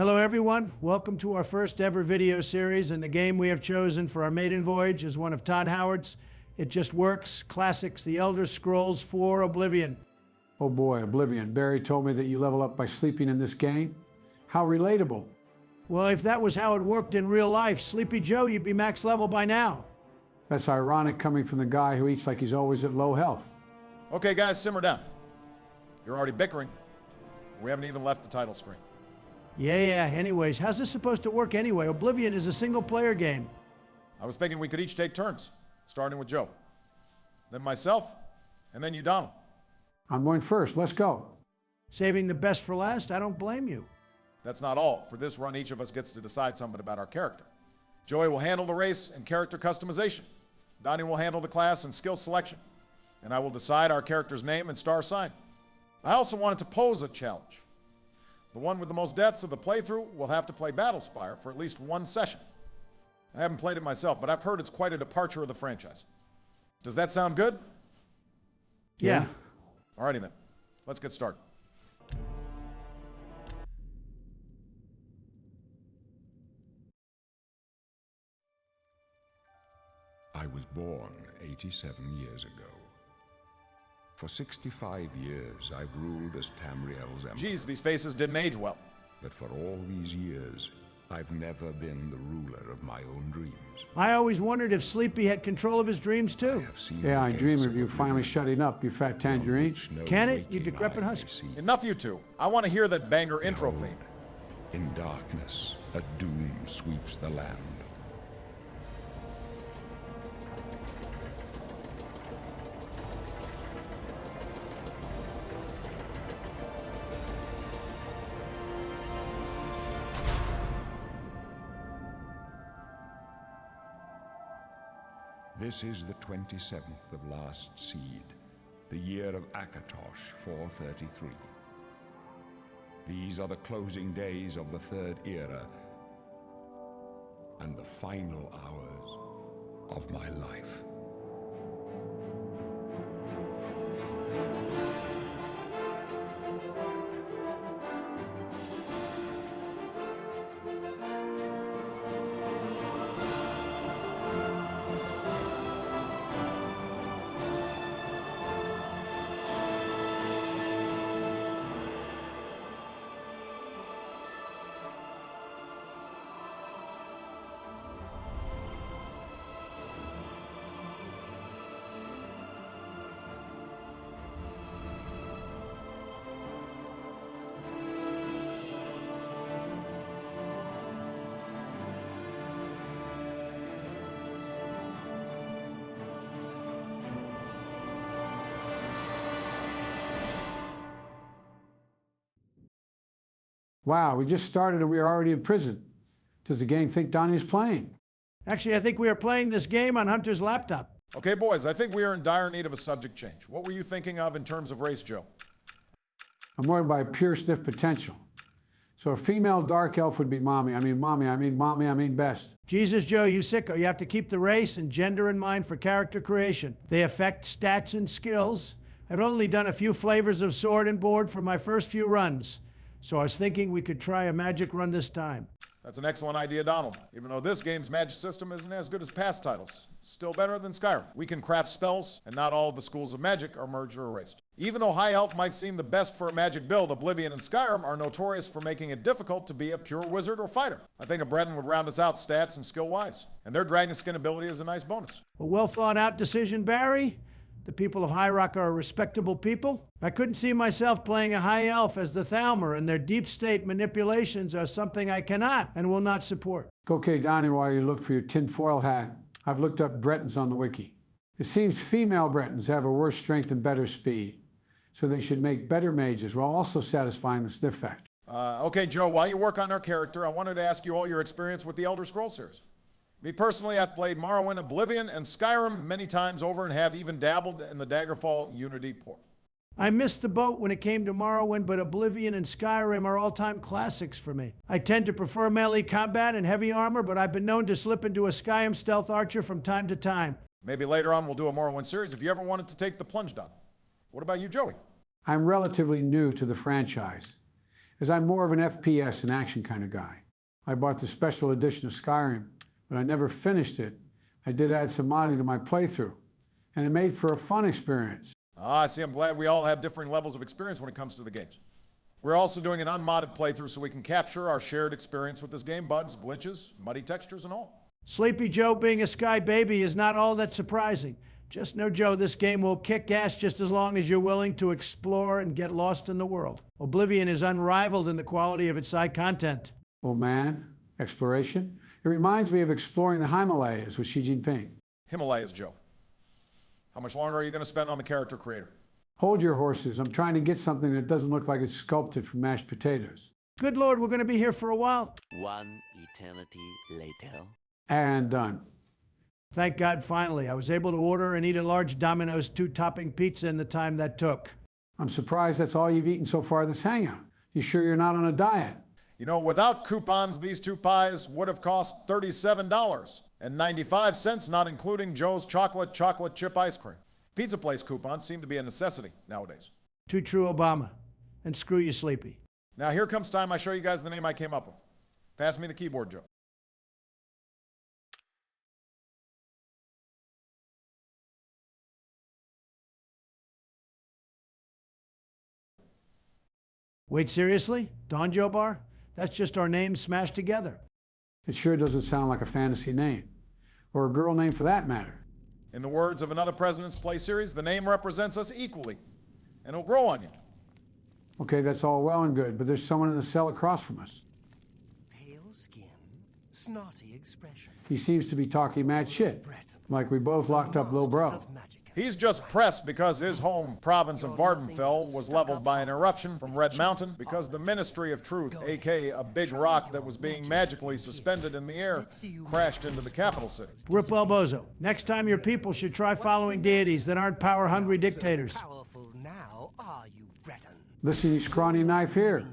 Hello everyone, welcome to our first ever video series, and the game we have chosen for our maiden voyage is one of Todd Howard's It Just Works classics, The Elder Scrolls IV Oblivion. Oh boy, Oblivion. Barry told me that you level up by sleeping in this game. How relatable. Well, if that was how it worked in real life, Sleepy Joe, you'd be max level by now. That's ironic coming from the guy who eats like he's always at low health. Okay guys, simmer down. You're already bickering. We haven't even left the title screen. Yeah, anyways, how's this supposed to work anyway? Oblivion is a single player game. I was thinking we could each take turns, starting with Joe. Then myself, and then you, Donald. I'm going first, let's go. Saving the best for last? I don't blame you. That's not all. For this run, each of us gets to decide something about our character. Joey will handle the race and character customization. Donnie will handle the class and skill selection. And I will decide our character's name and star sign. I also wanted to pose a challenge. The one with the most deaths of the playthrough will have to play Battlespire for at least one session. I haven't played it myself, but I've heard it's quite a departure of the franchise. Does that sound good? Yeah. Alrighty then, let's get started. I was born 87 years ago. For 65 years, I've ruled as Tamriel's emperor. Geez, these faces didn't age well. But for all these years, I've never been the ruler of my own dreams. I always wondered if Sleepy had control of his dreams too. Yeah, I dream of you finally shutting up, you fat tangerine. Can it, you decrepit husk? Enough, you two. I want to hear that banger intro theme. In darkness, a doom sweeps the land. This is the 27th of last seed, the year of Akatosh 433. These are the closing days of the Third Era and the final hours of my life. Wow, we just started and we are already in prison. Does the gang think Donnie's playing? Actually, I think we are playing this game on Hunter's laptop. Okay, boys, I think we are in dire need of a subject change. What were you thinking of in terms of race, Joe? I'm more by pure sniff potential. So a female dark elf would be mommy. I mean best. Jesus, Joe, you sicko. You have to keep the race and gender in mind for character creation. They affect stats and skills. I've only done a few flavors of sword and board for my first few runs. So I was thinking we could try a magic run this time. That's an excellent idea, Donald. Even though this game's magic system isn't as good as past titles, still better than Skyrim. We can craft spells, and not all of the schools of magic are merged or erased. Even though High Elf might seem the best for a magic build, Oblivion and Skyrim are notorious for making it difficult to be a pure wizard or fighter. I think a Breton would round us out stats and skill-wise. And their dragon skin ability is a nice bonus. A well-thought-out decision, Barry. The people of High Rock are a respectable people. I couldn't see myself playing a high elf as the Thalmor, and their deep state manipulations are something I cannot and will not support. Okay, Donnie, while you look for your tinfoil hat, I've looked up Bretons on the wiki. It seems female Bretons have a worse strength and better speed, so they should make better mages while also satisfying the sniff factor. Okay, Joe, while you work on our character, I wanted to ask you all your experience with the Elder Scrolls series. Me personally, I've played Morrowind, Oblivion, and Skyrim many times over and have even dabbled in the Daggerfall Unity port. I missed the boat when it came to Morrowind, but Oblivion and Skyrim are all-time classics for me. I tend to prefer melee combat and heavy armor, but I've been known to slip into a Skyrim stealth archer from time to time. Maybe later on we'll do a Morrowind series if you ever wanted to take the plunge, Don. What about you, Joey? I'm relatively new to the franchise. as I'm more of an FPS and action kind of guy. I bought the special edition of Skyrim, but I never finished it. I did add some modding to my playthrough, and it made for a fun experience. Ah, I see. I'm glad we all have differing levels of experience when it comes to the games. We're also doing an unmodded playthrough so we can capture our shared experience with this game, bugs, glitches, muddy textures, and all. Sleepy Joe being a Sky baby is not all that surprising. Just know, Joe, this game will kick ass just as long as you're willing to explore and get lost in the world. Oblivion is unrivaled in the quality of its side content. Oh man, exploration? It reminds me of exploring the Himalayas with Xi Jinping. Himalayas, Joe. How much longer are you going to spend on the character creator? Hold your horses. I'm trying to get something that doesn't look like it's sculpted from mashed potatoes. Good Lord, we're going to be here for a while. One eternity later. And done. Thank God, finally. I was able to order and eat a large Domino's 2-topping pizza in the time that took. I'm surprised that's all you've eaten so far this hangout. You sure you're not on a diet? You know, without coupons, these 2 pies would have cost $37.95, not including Joe's chocolate chip ice cream. Pizza place coupons seem to be a necessity nowadays. Too true, Obama. And screw you, Sleepy. Now here comes time I show you guys the name I came up with. Pass me the keyboard, Joe. Wait, seriously? Don Joe Bar? That's just our names smashed together. It sure doesn't sound like a fantasy name. Or a girl name for that matter. In the words of another President's Play series, the name represents us equally, and it'll grow on you. Okay, that's all well and good, but there's someone in the cell across from us. Pale skin, snotty expression. He seems to be talking mad shit, like we both locked up Lil Bro. He's just pressed because his home province of Vardenfell was leveled by an eruption from Red Mountain because the Ministry of Truth, aka a big rock that was being magically suspended in the air, crashed into the capital city. Rip Bozo. Next time your people should try following deities that aren't power-hungry dictators. Powerful now, are you, Breton? Listen to you scrawny knife here.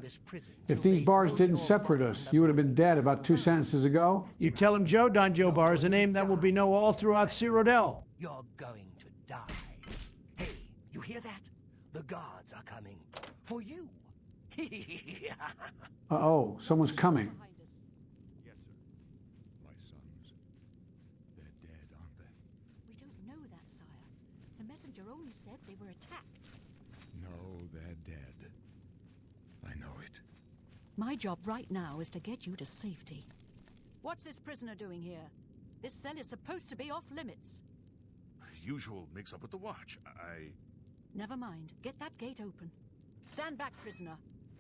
If these bars didn't separate us, you would have been dead about 2 sentences ago. You tell him Joe Don Joe Bar is a name that will be known all throughout Cyrodiil. You're going to die. Hey, you hear that? The guards are coming. For you. Uh-oh, someone's coming. Yes, sir. My sons. They're dead, aren't they? We don't know that, sire. The messenger only said they were attacked. No, they're dead. I know it. My job right now is to get you to safety. What's this prisoner doing here? This cell is supposed to be off limits. Usual mix-up with the watch. Never mind. Get that gate open. Stand back, prisoner.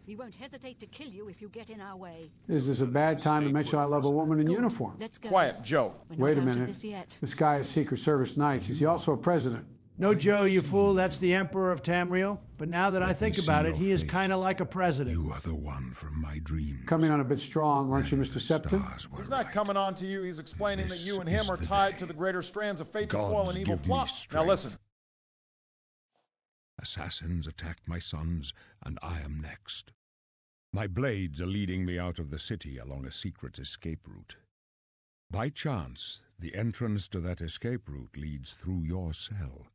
We won't hesitate to kill you if you get in our way. Is this a bad time to mention I love a woman in uniform? Let's go. Quiet, Joe. We're not Wait a out of minute. this yet. This guy is Secret Service Knights. Is he also a president? No, Joe, you fool, that's the Emperor of Tamriel. But now that I think about it, he is kind of like a president. You are the one from my dreams. Coming on a bit strong, aren't you, Mr. Septon? Stars were He's not right. coming on to you, he's explaining that you and him This are is the tied day. to the greater strands of fate to Gods foil an evil give me plot. Now strength. listen. Assassins attacked my sons, and I am next. My blades are leading me out of the city along a secret escape route. By chance, the entrance to that escape route leads through your cell.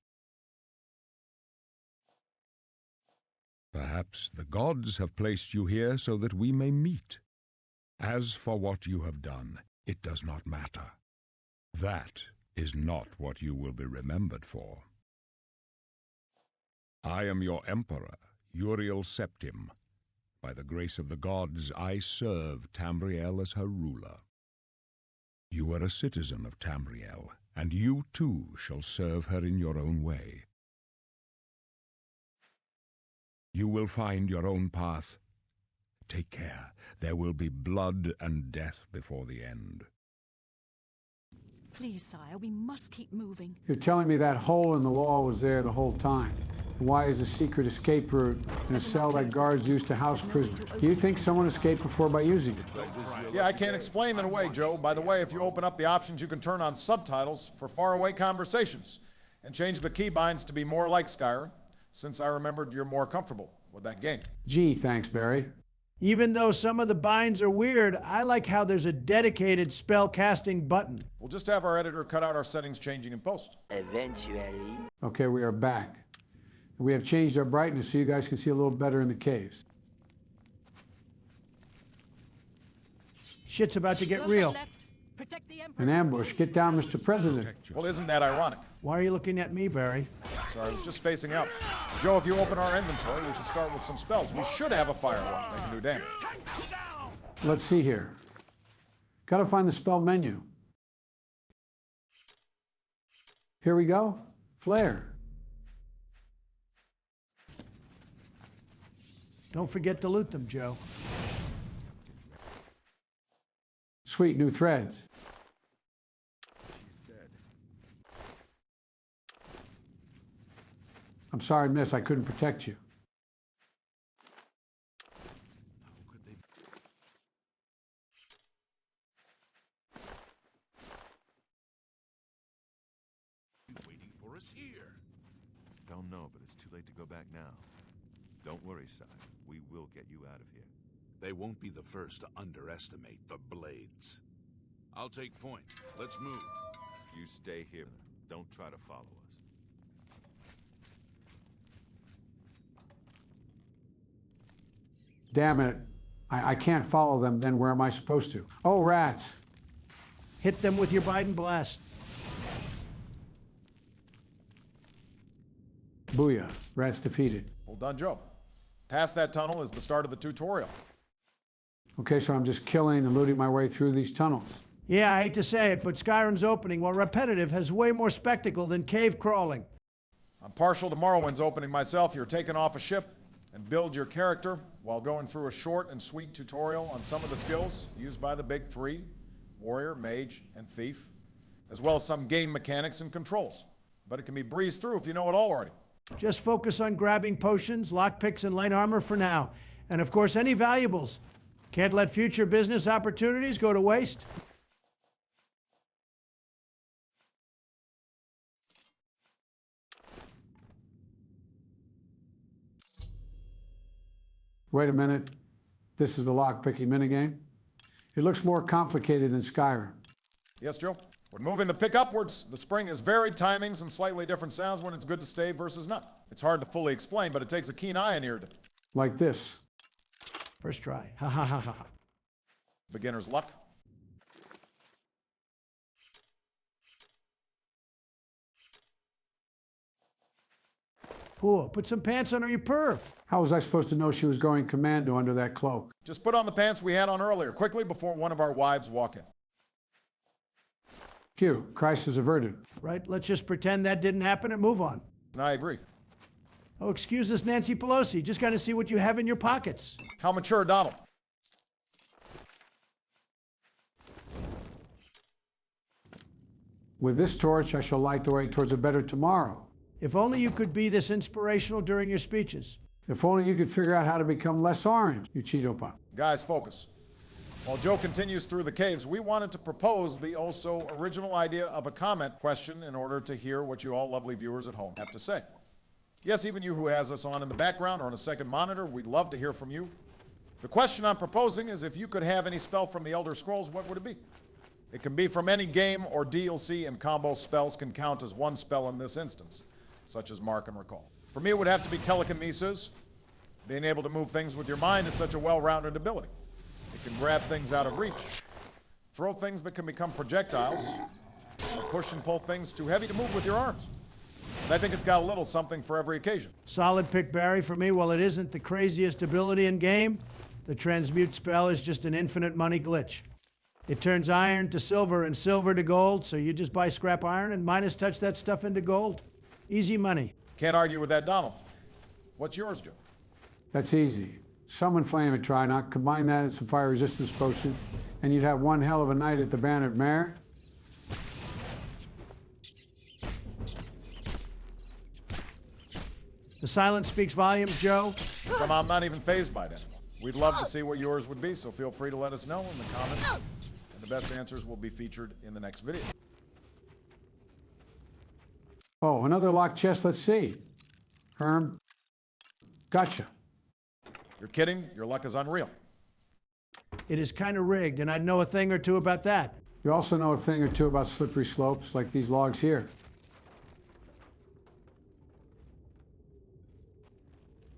Perhaps the gods have placed you here so that we may meet. As for what you have done, it does not matter. That is not what you will be remembered for. I am your emperor, Uriel Septim. By the grace of the gods, I serve Tamriel as her ruler. You are a citizen of Tamriel, and you too shall serve her in your own way. You will find your own path. Take care. There will be blood and death before the end. Please, sire, we must keep moving. You're telling me that hole in the wall was there the whole time. And why is a secret escape route in a cell that guards use to house prisoners? Do you think someone escaped before by using it? Yeah, I can't explain it away, Joe. By the way, if you open up the options, you can turn on subtitles for faraway conversations and change the keybinds to be more like Skyrim, since I remembered you're more comfortable with that game. Gee, thanks, Barry. Even though some of the binds are weird, I like how there's a dedicated spell casting button. We'll just have our editor cut out our settings changing in post. Eventually. Okay, we are back. We have changed our brightness so you guys can see a little better in the caves. Shit's about to get Close real. left. Protect the Emperor. An ambush. Get down, Mr. President. Well, isn't that ironic? Why are you looking at me, Barry? Sorry, I was just spacing out. Joe, if you open our inventory, we should start with some spells. We should have a fire one that can do damage. Let's see here. Gotta find the spell menu. Here we go. Flare. Don't forget to loot them, Joe. Sweet new threads. I'm sorry, miss, I couldn't protect you. How could they? Waiting for us here. Don't know, but it's too late to go back now. Don't worry, Si. We will get you out of here. They won't be the first to underestimate the Blades. I'll take point. Let's move. You stay here. Don't try to follow us. Damn it. I can't follow them, then where am I supposed to? Oh, rats. Hit them with your Biden blast. Booyah. Rats defeated. Well done, Joe. Past that tunnel is the start of the tutorial. Okay, so I'm just killing and looting my way through these tunnels. Yeah, I hate to say it, but Skyrim's opening, while repetitive, has way more spectacle than cave crawling. I'm partial to Morrowind's opening myself. You're taking off a ship and build your character while going through a short and sweet tutorial on some of the skills used by the big three, warrior, mage, and thief, as well as some game mechanics and controls. But it can be breezed through if you know it all already. Just focus on grabbing potions, lockpicks, and light armor for now. And of course, any valuables. Can't let future business opportunities go to waste. Wait a minute. This is the lockpicking minigame? It looks more complicated than Skyrim. Yes, Joe? When moving the pick upwards, the spring has varied timings and slightly different sounds when it's good to stay versus not. It's hard to fully explain, but it takes a keen eye and ear to. Like this. First try. Ha ha ha ha. Beginner's luck. Cool. Put some pants under your perv. How was I supposed to know she was going commando under that cloak? Just put on the pants we had on earlier, quickly before one of our wives walk in. Phew, crisis averted. Right? Let's just pretend that didn't happen and move on. And I agree. Oh, excuse us, Nancy Pelosi. Just got to see what you have in your pockets. How mature, Donald? With this torch, I shall light the way towards a better tomorrow. If only you could be this inspirational during your speeches. If only you could figure out how to become less orange, you Cheeto Pup. Guys, focus. While Joe continues through the caves, we wanted to propose the also original idea of a comment question in order to hear what you all lovely viewers at home have to say. Yes, even you who has us on in the background or on a second monitor, we'd love to hear from you. The question I'm proposing is if you could have any spell from the Elder Scrolls, what would it be? It can be from any game or DLC, and combo spells can count as one spell in this instance, such as Mark and Recall. For me, it would have to be Telekinesis. Being able to move things with your mind is such a well-rounded ability. It can grab things out of reach, throw things that can become projectiles, or push and pull things too heavy to move with your arms. And I think it's got a little something for every occasion. Solid pick, Barry, for me. While it isn't the craziest ability in game, the transmute spell is just an infinite money glitch. It turns iron to silver and silver to gold, so you just buy scrap iron and Midas touch that stuff into gold. Easy money. Can't argue with that, Donald. What's yours, Joe? That's easy. Summon Flame and Try Not, combine that and some fire resistance potion, and you'd have one hell of a night at the Bannered Mare. The silence speaks volumes, Joe. Somehow I'm not even fazed by it anymore. We'd love to see what yours would be, so feel free to let us know in the comments, and the best answers will be featured in the next video. Oh, another locked chest, let's see. Herm. Gotcha. You're kidding? Your luck is unreal. It is kind of rigged, and I'd know a thing or two about that. You also know a thing or two about slippery slopes, like these logs here.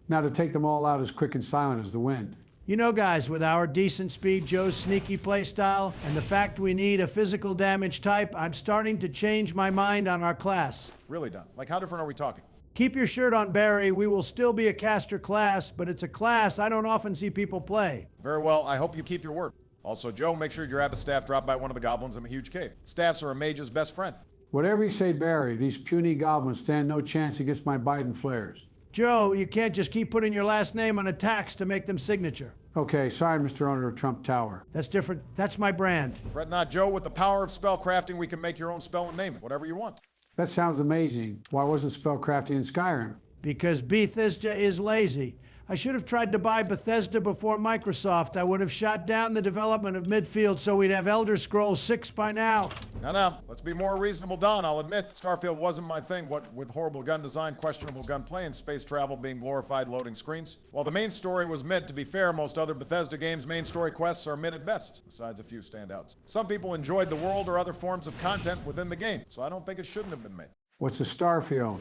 Now to take them all out as quick and silent as the wind. You know, guys, with our decent speed, Joe's sneaky play style, and the fact we need a physical damage type, I'm starting to change my mind on our class. Really, Don? Like, how different are we talking? Keep your shirt on, Barry. We will still be a caster class, but it's a class I don't often see people play. Very well, I hope you keep your word. Also, Joe, make sure your abbot staff drop by one of the goblins in the huge cave. Staffs are a mage's best friend. Whatever you say, Barry, these puny goblins stand no chance against my Biden flares. Joe, you can't just keep putting your last name on attacks to make them signature. Okay, sorry, Mr. Owner of Trump Tower. That's different. That's my brand. Fret not, Joe. With the power of spell crafting, we can make your own spell and name it, whatever you want. That sounds amazing. Why wasn't spellcrafting in Skyrim? Because Bethesda is lazy. I should have tried to buy Bethesda before Microsoft. I would have shot down the development of Midfield so we'd have Elder Scrolls 6 by now. Now, let's be more reasonable, Don. I'll admit, Starfield wasn't my thing, what with horrible gun design, questionable gunplay, and space travel being glorified loading screens. While the main story was mid, to be fair, most other Bethesda games' main story quests are mid at best, besides a few standouts. Some people enjoyed the world or other forms of content within the game, so I don't think it shouldn't have been made. What's a Starfield?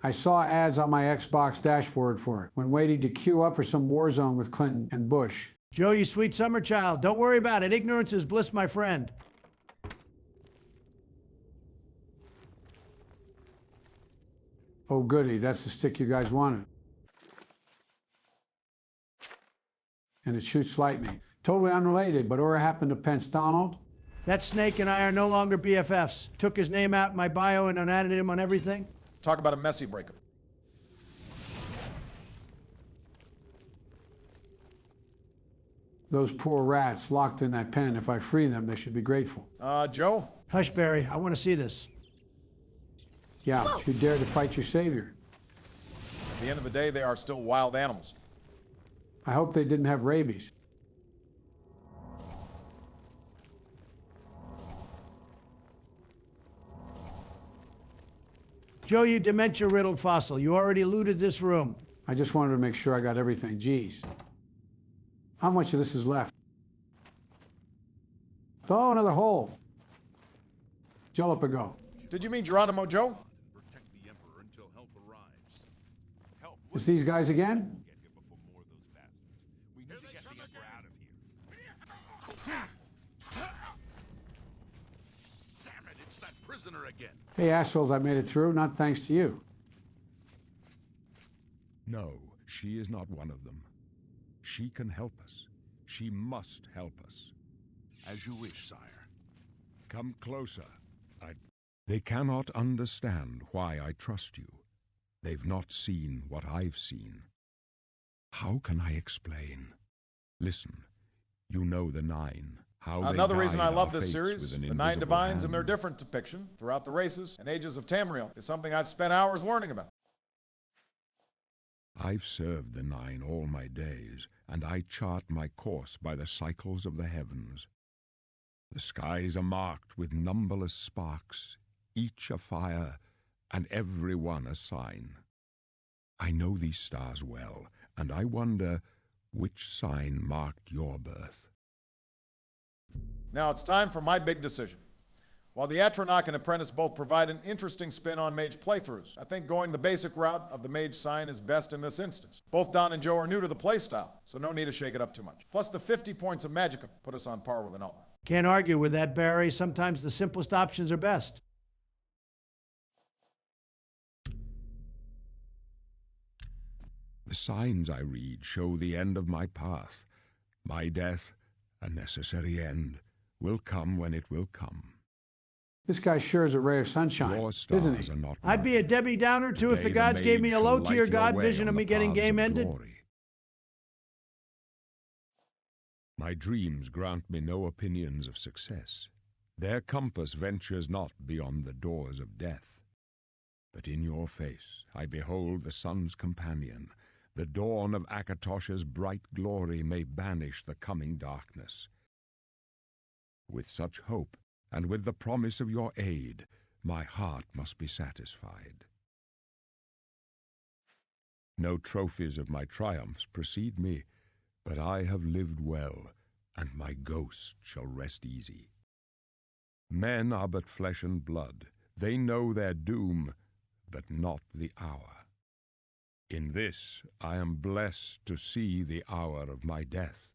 I saw ads on my Xbox dashboard for it when waiting to queue up for some war zone with Clinton and Bush. Joe, you sweet summer child. Don't worry about it. Ignorance is bliss, my friend. Oh, goody, that's the stick you guys wanted. And it shoots lightning. Totally unrelated, but or happened to Pence Donald? That snake and I are no longer BFFs. Took his name out in my bio and unadded him on everything. Talk about a messy breakup. Those poor rats locked in that pen. If I free them, they should be grateful. Joe? Hush, Barry. I want to see this. Yeah, you dare to fight your savior. At the end of the day, they are still wild animals. I hope they didn't have rabies. Joe, you dementia-riddled fossil. You already looted this room. I just wanted to make sure I got everything. Geez. How much of this is left? Oh, another hole. Jalapago. Did you mean Geronimo, Joe? Protect the Emperor until help arrives. Help! It's these guys again? Get here before more of those bastards. We need to get the Emperor out of here. Damn it, it's that prisoner again. Hey, assholes, I made it through, not thanks to you. No, she is not one of them. She can help us. She must help us. As you wish, sire. Come closer. They cannot understand why I trust you. They've not seen what I've seen. How can I explain? Listen, you know the Nine. Another reason I love this fates series, with an the Nine invisible Divines hand. and their different depiction throughout the races and ages of Tamriel, is something I've spent hours learning about. I've served the Nine all my days, and I chart my course by the cycles of the heavens. The skies are marked with numberless sparks, each a fire, and every one a sign. I know these stars well, and I wonder which sign marked your birth. Now it's time for my big decision. While the Atronach and Apprentice both provide an interesting spin on mage playthroughs, I think going the basic route of the mage sign is best in this instance. Both Don and Joe are new to the playstyle, so no need to shake it up too much. Plus the 50 points of Magicka put us on par with an alt. Can't argue with that, Barry. Sometimes the simplest options are best. The signs I read show the end of my path. My death, a necessary end, will come when it will come. This guy sure is a ray of sunshine, Your stars isn't he? are not I'd be a mine. Debbie Downer, too, if the Today gods gave me mage a shall low-tier light your god way vision on of me the getting paths of game-ended. glory. My dreams grant me no opinions of success. Their compass ventures not beyond the doors of death. But in your face I behold the sun's companion. The dawn of Akatosh's bright glory may banish the coming darkness. With such hope, and with the promise of your aid, my heart must be satisfied. No trophies of my triumphs precede me, but I have lived well, and my ghost shall rest easy. Men are but flesh and blood. They know their doom, but not the hour. In this I am blessed to see the hour of my death,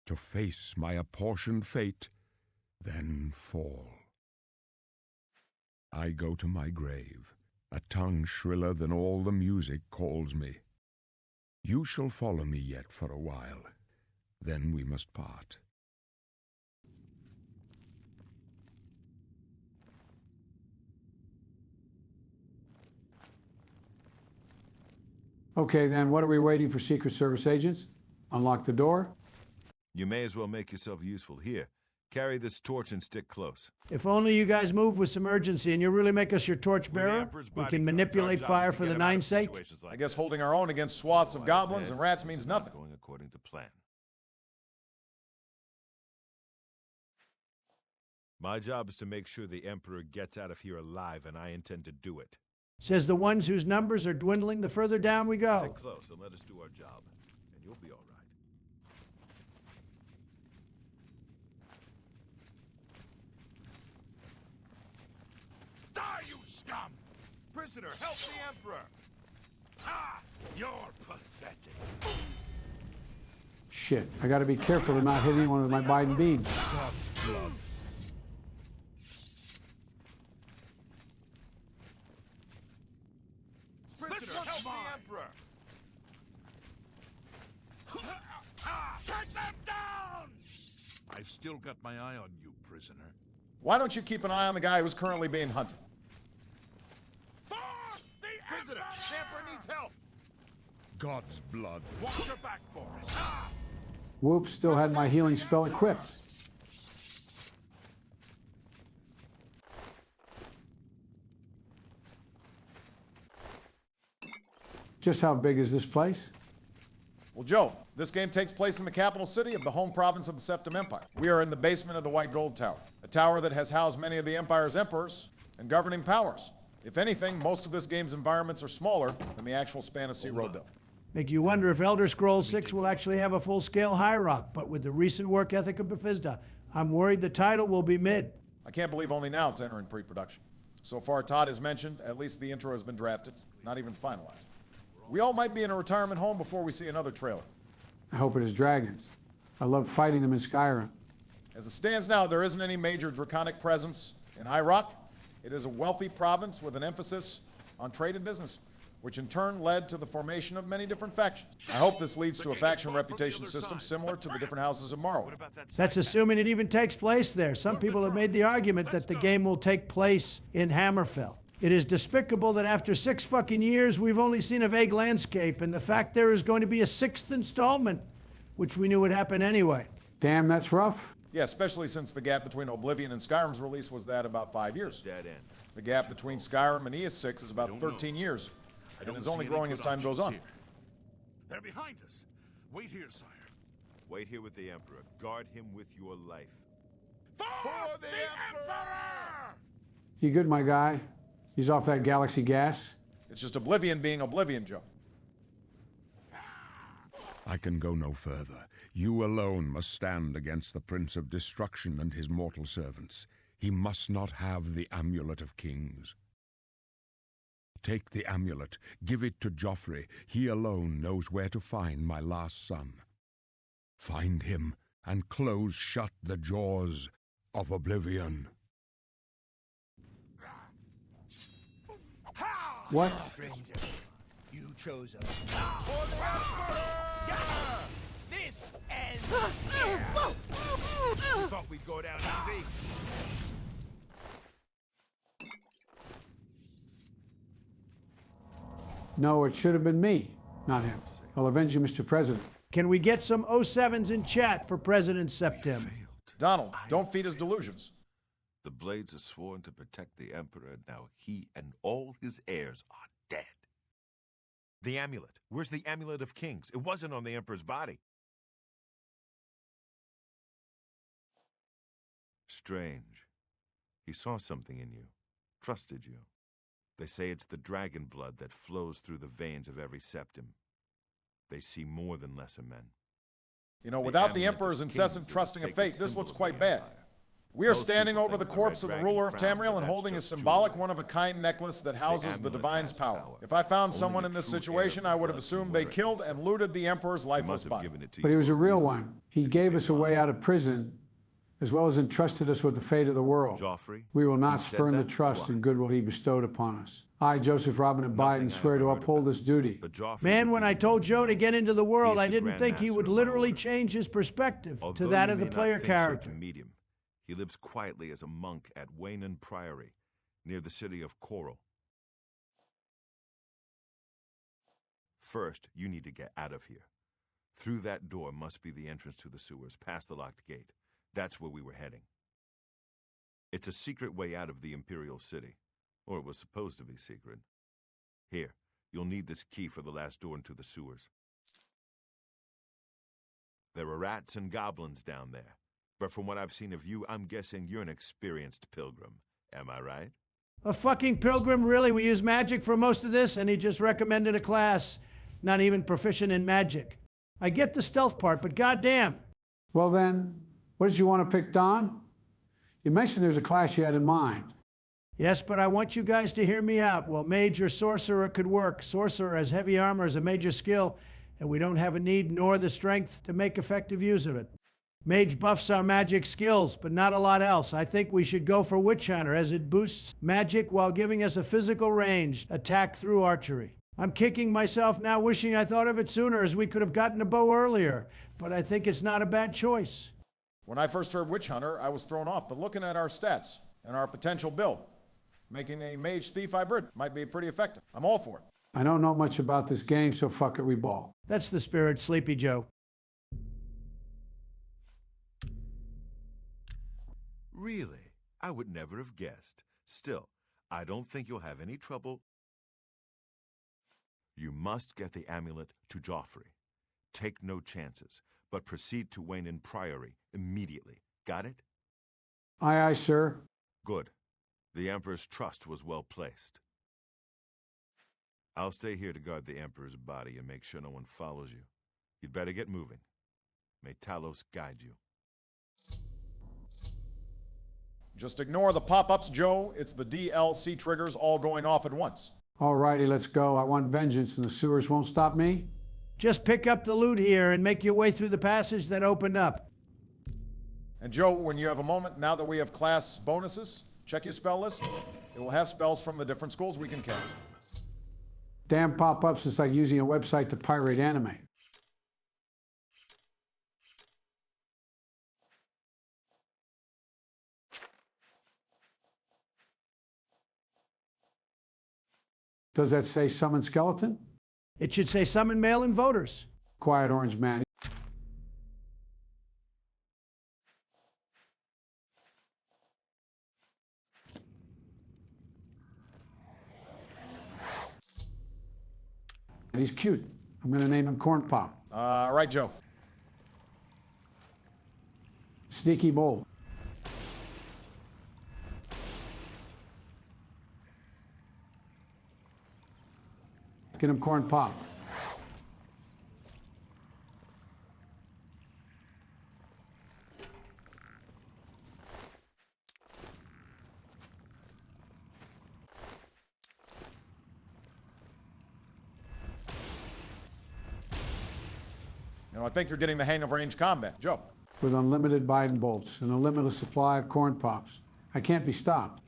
to face my apportioned fate, then fall. I go to my grave, a tongue shriller than all the music calls me. You shall follow me yet for a while, then we must part. Okay, then, what are we waiting for, Secret Service agents? Unlock the door? You may as well make yourself useful. Here, carry this torch and stick close. If only you guys move with some urgency and you really make us your torch bearer, Emperor's we bodyguard. can manipulate Our job fire is to for get the him out of nine's sake. situations like I guess this. holding our own against swaths of goblins and rats means Not nothing. going according to plan. My job is to make sure the Emperor gets out of here alive, and I intend to do it. Says the ones whose numbers are dwindling the further down we go. Stick close and let us do our job, and you'll be all right. Die, you scum! Prisoner, help the Emperor! Ha! You're pathetic. Shit, I gotta be careful to not hit anyone with my Biden beam. Prisoner, help the Emperor! Take them down! I've still got my eye on you, prisoner. Why don't you keep an eye on the guy who's currently being hunted? For the Prisoner, Emperor needs help! God's blood. Watch your back, Boris. Whoop, still had my healing spell equipped. Just how big is this place? Well, Joe, this game takes place in the capital city of the home province of the Septim Empire. We are in the basement of the White Gold Tower, a tower that has housed many of the Empire's emperors and governing powers. If anything, most of this game's environments are smaller than the actual span of Cyrodiil. Make you wonder if Elder Scrolls 6 will actually have a full-scale High Rock, but with the recent work ethic of Bethesda, I'm worried the title will be mid. I can't believe only now it's entering pre-production. So far, Todd has mentioned, at least the intro has been drafted, not even finalized. We all might be in a retirement home before we see another trailer. I hope it is dragons. I love fighting them in Skyrim. As it stands now, there isn't any major draconic presence in High Rock. It is a wealthy province with an emphasis on trade and business, which in turn led to the formation of many different factions. I hope this leads to a faction reputation system similar to the different houses of Morrowind. That's assuming it even takes place there. Some people have made the argument that the game will take place in Hammerfell. It is despicable that after 6 fucking years, we've only seen a vague landscape, and the fact there is going to be a 6th installment, which we knew would happen anyway. Damn, that's rough. Yeah, especially since the gap between Oblivion and Skyrim's release was that about 5 years. Dead end. The gap between Skyrim and ES6 is about 13 years, and is only growing as time goes on. They're behind us. Wait here, sire. Wait here with the Emperor. Guard him with your life. For the Emperor! You good, my guy? He's off that galaxy gas. It's just Oblivion being Oblivion, Joe. I can go no further. You alone must stand against the Prince of Destruction and his mortal servants. He must not have the Amulet of Kings. Take the amulet, give it to Joffrey. He alone knows where to find my last son. Find him and close shut the jaws of Oblivion. What? Stranger, you chose a... This ends here! You thought we'd go down easy? No, it should have been me, not him. I'll avenge you, Mr. President. Can we get some 07s in chat for President Septim? Donald, don't feed his delusions. The Blades are sworn to protect the Emperor. Now he and all his heirs are dead. The amulet. Where's the Amulet of Kings? It wasn't on the Emperor's body. Strange. He saw something in you. Trusted you. They say it's the dragon blood that flows through the veins of every septim. They see more than lesser men. You know, without the amulet of Emperor's kings incessant is a trusting of sacred fate, this symbol looks of quite the bad. Empire. We are Most standing people over think the the corpse red of the dragon ruler of frowned, Tamriel but and that's holding a just symbolic jewelry. one-of-a-kind necklace that houses the amulet divine's has power. power. If I found Only someone the in this true heir of situation, the I would have blood assumed can they wear it, killed he and said. looted the Emperor's He lifeless must have body. given it to But you he was for a real reason. one. He Did gave say us a way why? out of prison, as well as entrusted us with the fate of the world. Joffrey? We will not He said spurn the that? trust Why? and goodwill he bestowed upon us. I, Joseph Robinette Nothing Biden, I've swear to ever heard uphold about. this duty. But Joffrey Man, would when be I the told one Joe to get into the world, He's I the didn't think he Grand would Master of my literally order. change his perspective Although to that you of the may not player think so character. to meet him, he lives quietly as a monk at Waynon Priory, near the city of Coral. First, you need to get out of here. Through that door must be the entrance to the sewers, past the locked gate. That's where we were heading. It's a secret way out of the Imperial City, or it was supposed to be secret. Here, you'll need this key for the last door into the sewers. There are rats and goblins down there, but from what I've seen of you, I'm guessing you're an experienced pilgrim. Am I right? A fucking pilgrim, really? We use magic for most of this, and he just recommended a class not even proficient in magic. I get the stealth part, but goddamn. Well then, what did you want to pick, Don? You mentioned there's a class you had in mind. Yes, but I want you guys to hear me out. Well, mage or sorcerer could work. Sorcerer has heavy armor as a major skill, and we don't have a need nor the strength to make effective use of it. Mage buffs our magic skills, but not a lot else. I think we should go for Witch Hunter, as it boosts magic while giving us a physical range attack through archery. I'm kicking myself now, wishing I thought of it sooner, as we could have gotten a bow earlier, but I think it's not a bad choice. When I first heard Witch Hunter, I was thrown off, but looking at our stats and our potential build, making a mage thief hybrid might be pretty effective. I'm all for it. I don't know much about this game, so fuck it, we ball. That's the spirit, Sleepy Joe. Really? I would never have guessed. Still, I don't think you'll have any trouble. You must get the amulet to Joffrey. Take no chances, but proceed to Waynon Priory immediately. Got it? Aye, aye, sir. Good. The Emperor's trust was well placed. I'll stay here to guard the Emperor's body and make sure no one follows you. You'd better get moving. May Talos guide you. Just ignore the pop-ups, Joe. It's the DLC triggers all going off at once. All righty, let's go. I want vengeance, and the sewers won't stop me. Just pick up the loot here and make your way through the passage that opened up. And Joe, when you have a moment, now that we have class bonuses, check your spell list. It will have spells from the different schools we can cast. Damn pop-ups, it's like using a website to pirate anime. Does that say summon skeleton? It should say summon mail-in voters. Quiet, orange man. And he's cute. I'm going to name him Corn Pop. All right, Joe. Sneaky Mole. Get him Corn Pop. You know, I think you're getting the hang of range combat. Joe. With unlimited Biden bolts and a limitless supply of Corn Pops. I can't be stopped.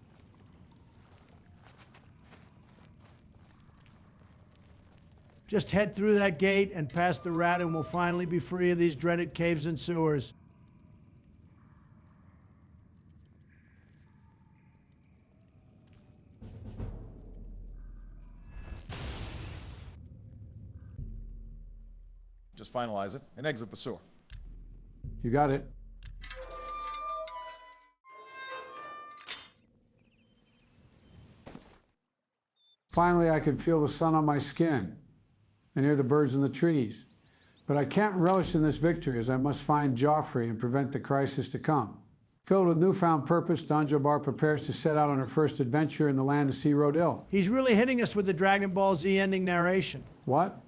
Just head through that gate and past the rat, and we'll finally be free of these dreaded caves and sewers. Just finalize it and exit the sewer. You got it. Finally, I can feel the sun on my skin and hear the birds in the trees. But I can't relish in this victory, as I must find Joffrey and prevent the crisis to come. Filled with newfound purpose, Don Jabbar prepares to set out on her first adventure in the land of Cyrodiil. He's really hitting us with the Dragon Ball Z ending narration. What?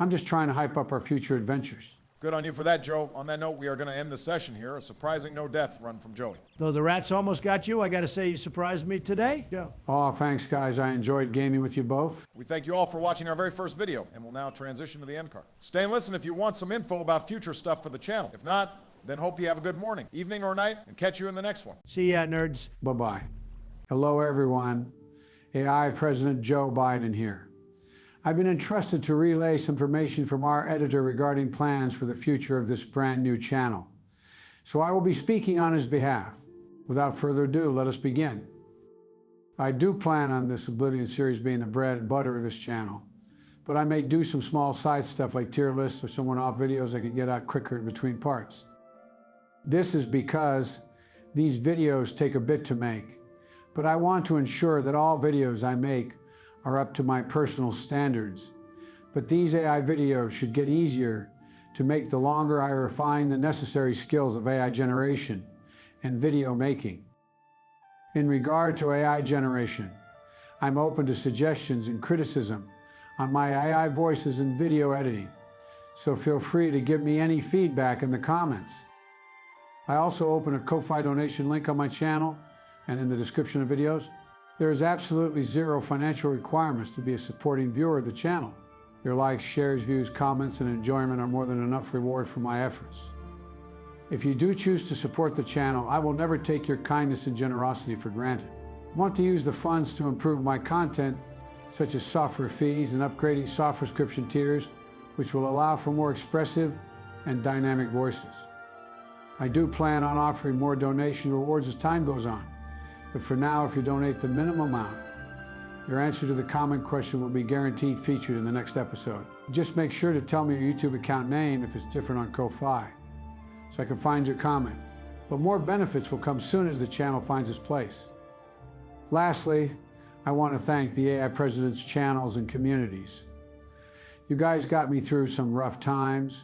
I'm just trying to hype up our future adventures. Good on you for that, Joe. On that note, we are going to end the session here. A surprising no-death run from Joey. Though the rats almost got you, I got to say you surprised me today, Joe. Oh, thanks, guys. I enjoyed gaming with you both. We thank you all for watching our very first video, and we'll now transition to the end card. Stay and listen if you want some info about future stuff for the channel. If not, then hope you have a good morning, evening, or night, and catch you in the next one. See ya, nerds. Bye-bye. Hello, everyone. AI President Joe Biden here. I've been entrusted to relay some information from our editor regarding plans for the future of this brand new channel. So I will be speaking on his behalf. Without further ado, let us begin. I do plan on this Oblivion series being the bread and butter of this channel, but I may do some small side stuff like tier lists or some one-off videos I can get out quicker in between parts. This is because these videos take a bit to make, but I want to ensure that all videos I make are up to my personal standards. But these AI videos should get easier to make the longer I refine the necessary skills of AI generation and video making. In regard to AI generation, I'm open to suggestions and criticism on my AI voices and video editing, so feel free to give me any feedback in the comments. I also open a Ko-Fi donation link on my channel and in the description of videos. There is absolutely zero financial requirements to be a supporting viewer of the channel. Your likes, shares, views, comments, and enjoyment are more than enough reward for my efforts. If you do choose to support the channel, I will never take your kindness and generosity for granted. I want to use the funds to improve my content, such as software fees and upgrading software subscription tiers, which will allow for more expressive and dynamic voices. I do plan on offering more donation rewards as time goes on. But for now, if you donate the minimum amount, your answer to the comment question will be guaranteed featured in the next episode. Just make sure to tell me your YouTube account name if it's different on Ko-Fi, so I can find your comment. But more benefits will come soon as the channel finds its place. Lastly, I want to thank the AI President's channels and communities. You guys got me through some rough times,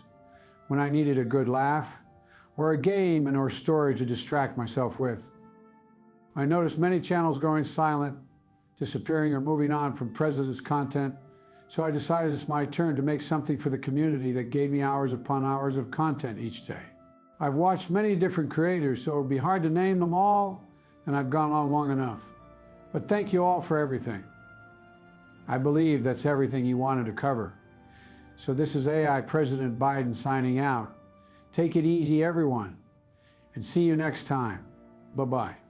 when I needed a good laugh, or a game and or story to distract myself with. I noticed many channels going silent, disappearing or moving on from President's content, so I decided it's my turn to make something for the community that gave me hours upon hours of content each day. I've watched many different creators, so it would be hard to name them all, and I've gone on long enough. But thank you all for everything. I believe that's everything you wanted to cover. So this is AI President Biden signing out. Take it easy, everyone, and see you next time. Bye-bye.